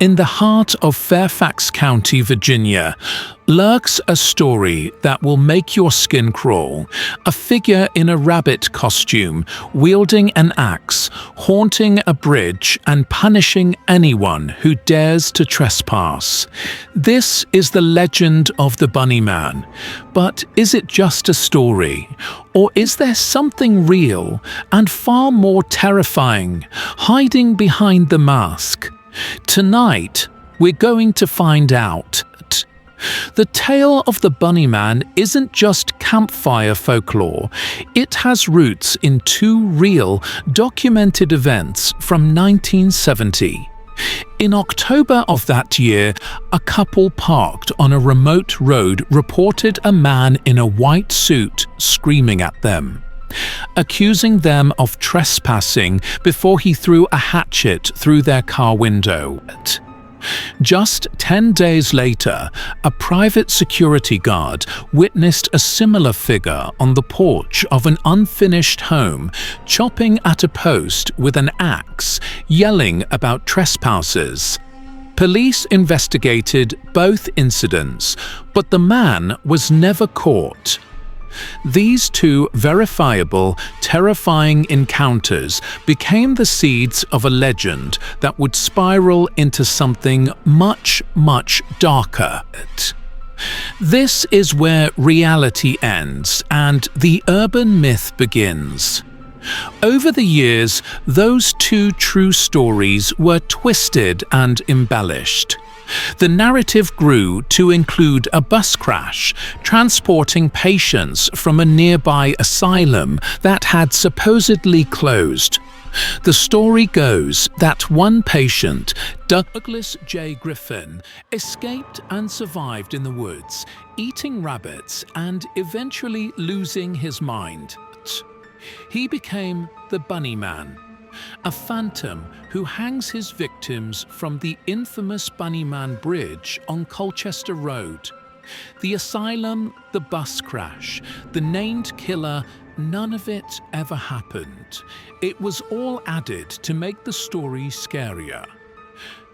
in the heart of Fairfax County, Virginia, lurks a story that will make your skin crawl. A figure in a rabbit costume, wielding an axe, haunting a bridge and punishing anyone who dares to trespass. This is the legend of the Bunny Man. But is it just a story? Or is there something real and far more terrifying hiding behind the mask? Tonight, we're going to find out. The tale of the Bunny Man isn't just campfire folklore. It has roots in two real, documented events from 1970. In October of that year, a couple parked on a remote road reported a man in a white suit screaming at them, accusing them of trespassing before he threw a hatchet through their car window. Just 10 days later, a private security guard witnessed a similar figure on the porch of an unfinished home, chopping at a post with an axe, yelling about trespassers. Police investigated both incidents, but the man was never caught. These two verifiable, terrifying encounters became the seeds of a legend that would spiral into something much, much darker. This is where reality ends and the urban myth begins. Over the years, those two true stories were twisted and embellished. The narrative grew to include a bus crash, transporting patients from a nearby asylum that had supposedly closed. The story goes that one patient, Douglas J. Griffin, escaped and survived in the woods, eating rabbits and eventually losing his mind. He became the Bunny Man, a phantom who hangs his victims from the infamous Bunny Man Bridge on Colchester Road. The asylum, the bus crash, the named killer, none of it ever happened. It was all added to make the story scarier.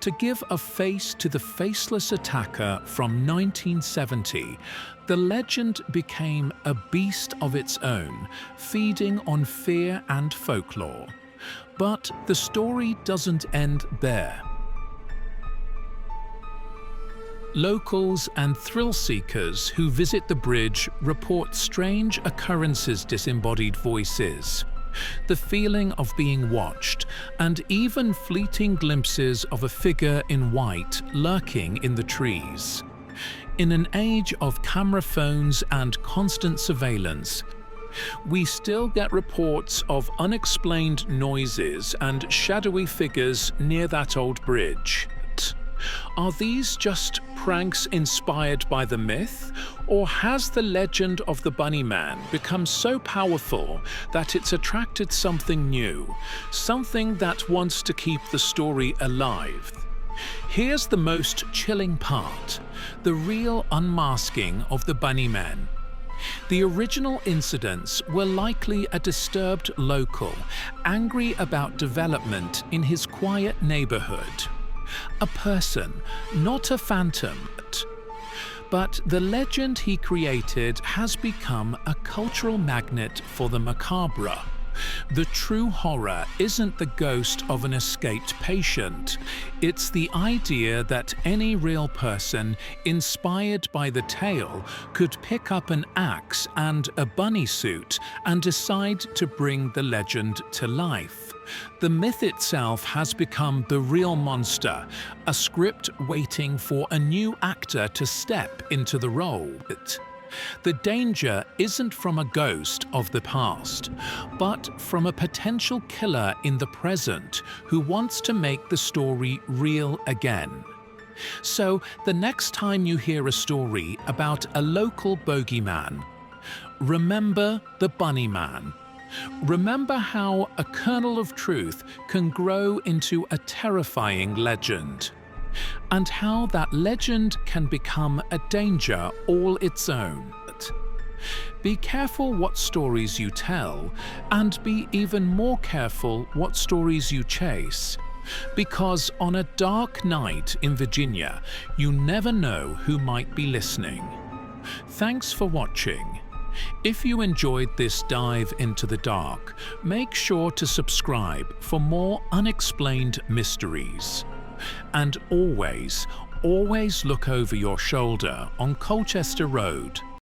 To give a face to the faceless attacker from 1970, the legend became a beast of its own, feeding on fear and folklore. But the story doesn't end there. Locals and thrill seekers who visit the bridge report strange occurrences, disembodied voices, the feeling of being watched, and even fleeting glimpses of a figure in white lurking in the trees. In an age of camera phones and constant surveillance, we still get reports of unexplained noises and shadowy figures near that old bridge. Are these just pranks inspired by the myth, or has the legend of the Bunny Man become so powerful that it's attracted something new, something that wants to keep the story alive? Here's the most chilling part: the real unmasking of the Bunny Man. The original incidents were likely a disturbed local, angry about development in his quiet neighborhood. A person, not a phantom. But the legend he created has become a cultural magnet for the macabre. The true horror isn't the ghost of an escaped patient. It's the idea that any real person, inspired by the tale, could pick up an axe and a bunny suit and decide to bring the legend to life. The myth itself has become the real monster, a script waiting for a new actor to step into the role. The danger isn't from a ghost of the past, but from a potential killer in the present who wants to make the story real again. So the next time you hear a story about a local bogeyman, remember the Bunny Man. Remember how a kernel of truth can grow into a terrifying legend, and how that legend can become a danger all its own. Be careful what stories you tell, and be even more careful what stories you chase. Because on a dark night in Virginia, you never know who might be listening. Thanks for watching. If you enjoyed this dive into the dark, make sure to subscribe for more unexplained mysteries. And always look over your shoulder on Colchester Road.